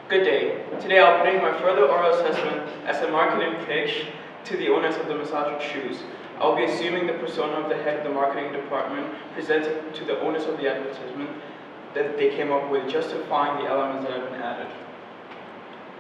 Good day. Today I'll bring my further oral assessment as a marketing pitch to the owners of the Massagic shoes. I'll be assuming the persona of the head of the marketing department presented to the owners of the advertisement that they came up with, justifying the elements that have been added.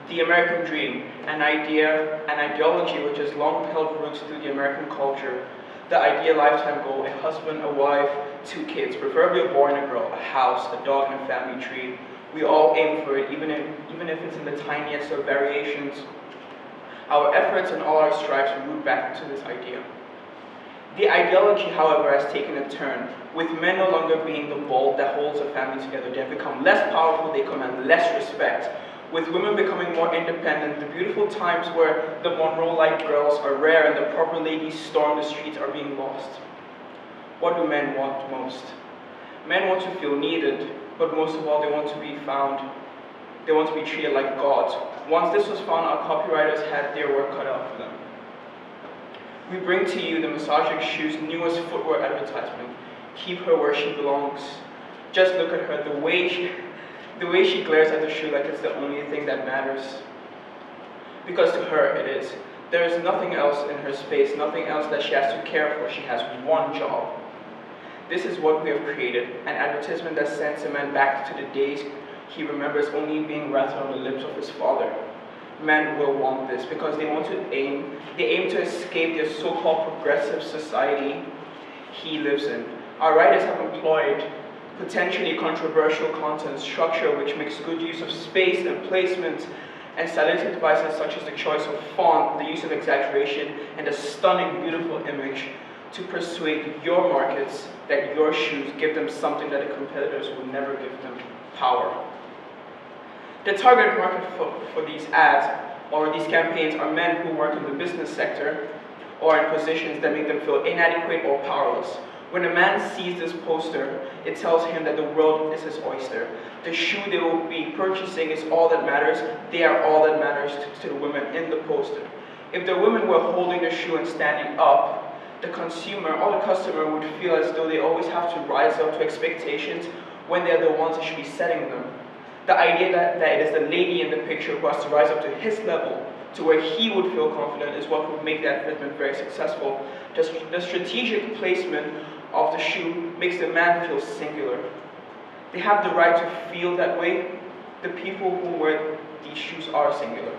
The American dream, an idea, an ideology which has long held roots through the American culture. The ideal lifetime goal, a husband, a wife, 2 kids, preferably a boy and a girl, a house, a dog, and a family tree. We all aim for it, even if it's in the tiniest of variations. Our efforts and all our strives root back to this idea. The ideology, however, has taken a turn, with men no longer being the bolt that holds a family together. They have become less powerful, they command less respect. With women becoming more independent, the beautiful times where the Monroe-like girls are rare and the proper ladies storm the streets are being lost. What do men want most? Men want to feel needed, but most of all, they want to be found. They want to be treated like gods. Once this was found, our copywriters had their work cut out for them. We bring to you the Massagic Shoes' newest footwear advertisement. Keep her where she belongs. Just look at her, the way she glares at the shoe like it's the only thing that matters. Because to her it is. There is nothing else in her space, nothing else that she has to care for. She has one job. This is what we have created, an advertisement that sends a man back to the days he remembers only being rattled on the lips of his father. Men will want this because they aim to escape the so-called progressive society he lives in. Our writers have employed potentially controversial content structure which makes good use of space and placement and stylistic devices such as the choice of font, the use of exaggeration, and a stunning, beautiful image to persuade your markets that your shoes give them something that the competitors would never give them: power. The target market for these ads or these campaigns are men who work in the business sector or in positions that make them feel inadequate or powerless. When a man sees this poster, it tells him that the world is his oyster. The shoe they will be purchasing is all that matters. They are all that matters to the women in the poster. If the women were holding the shoe and standing up, the consumer or the customer would feel as though they always have to rise up to expectations when they're the ones that should be setting them. The idea that it is the lady in the picture who has to rise up to his level, to where he would feel confident, is what would make that advertisement very successful. The strategic placement of the shoe makes the man feel singular. They have the right to feel that way. The people who wear these shoes are singular.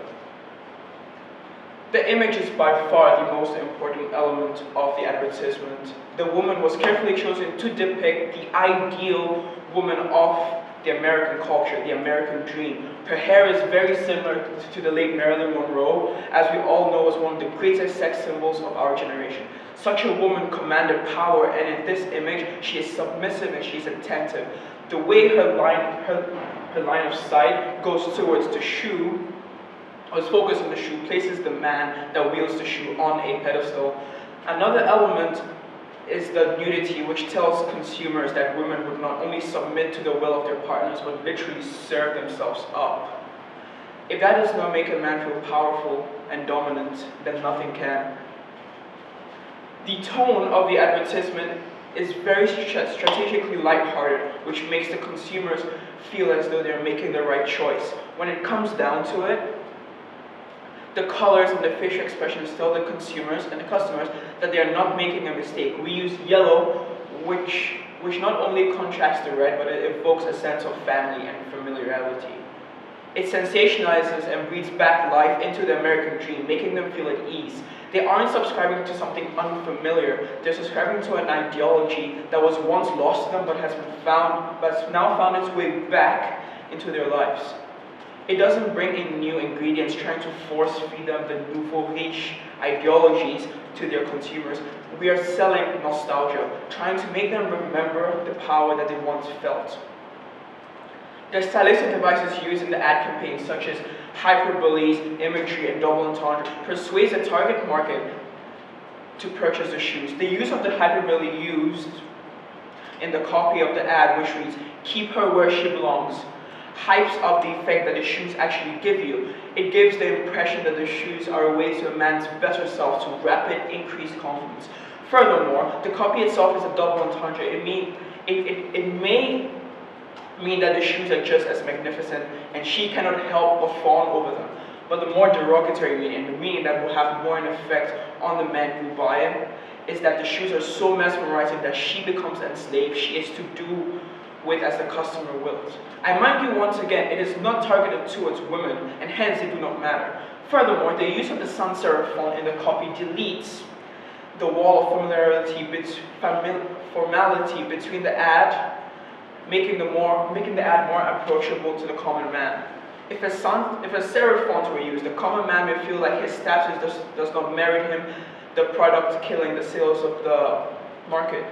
The image is by far the most important element of the advertisement. The woman was carefully chosen to depict the ideal woman of the American culture, the American dream. Her hair is very similar to the late Marilyn Monroe, as we all know was one of the greatest sex symbols of our generation. Such a woman commanded power, and in this image, she is submissive and she is attentive. The way her line of sight goes towards the shoe, or is focused on the shoe, places the man that wields the shoe on a pedestal. Another element is the nudity, which tells consumers that women would not only submit to the will of their partners, but literally serve themselves up. If that does not make a man feel powerful and dominant, then nothing can. The tone of the advertisement is very strategically lighthearted, which makes the consumers feel as though they're making the right choice. When it comes down to it, the colors and the facial expressions tell the consumers and the customers that they are not making a mistake. We use yellow, which not only contrasts the red, but it evokes a sense of family and familiarity. It sensationalizes and breathes back life into the American dream, making them feel at ease. They aren't subscribing to something unfamiliar. They're subscribing to an ideology that was once lost to them, but has now found its way back into their lives. It doesn't bring in new ingredients, trying to force feed them the nouveau riche ideologies to their consumers. We are selling nostalgia, trying to make them remember the power that they once felt. The stylistic devices used in the ad campaigns, such as hyperboles, imagery, and double entendre, persuades the target market to purchase the shoes. The use of the hyperbole used in the copy of the ad, which reads, "Keep her where she belongs," hypes up the effect that the shoes actually give you. It gives the impression that the shoes are a way to a man's better self, to rapid increased confidence. Furthermore, the copy itself is a double entendre. It may meaning that the shoes are just as magnificent and she cannot help but fawn over them. But the more derogatory meaning, and the meaning that will have more an effect on the men who buy it, is that the shoes are so mesmerizing that she becomes enslaved. She is to do with as the customer wills. I mind you once again, it is not targeted towards women, and hence they do not matter. Furthermore, the use of the sans serif font in the copy deletes the wall of formality between the ad, making the ad more approachable to the common man. If a serif font were used, the common man may feel like his status does not merit him the product killing the sales of the market.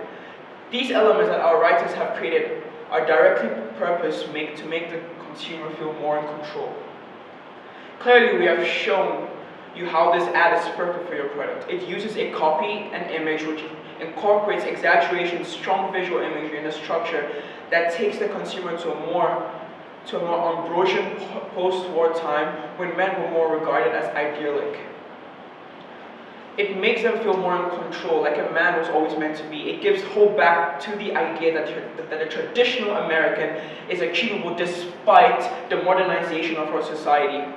These elements that our writers have created are directly purposed to make the consumer feel more in control. Clearly, we have shown you how this ad is perfect for your product. It uses a copy and image which incorporates exaggeration, strong visual imagery, and a structure that takes the consumer to a more Ambrosian post-war time when men were more regarded as idyllic. It makes them feel more in control, like a man was always meant to be. It gives hope back to the idea that a traditional American is achievable despite the modernization of our society.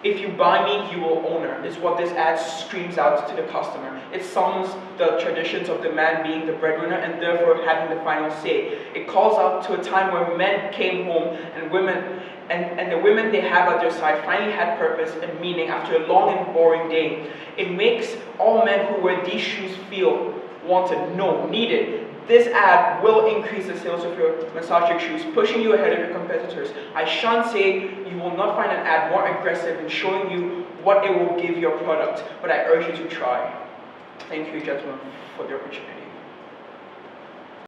If you buy me, you will own her, is what this ad screams out to the customer. It summons the traditions of the man being the breadwinner and therefore having the final say. It calls out to a time where men came home and women, and the women they have at their side finally had purpose and meaning after a long and boring day. It makes all men who wear these shoes feel wanted, no, needed. This ad will increase the sales of your Massagic shoes, pushing you ahead of your competitors. I shan't say you will not find an ad more aggressive in showing you what it will give your product, but I urge you to try. Thank you, gentlemen, for the opportunity.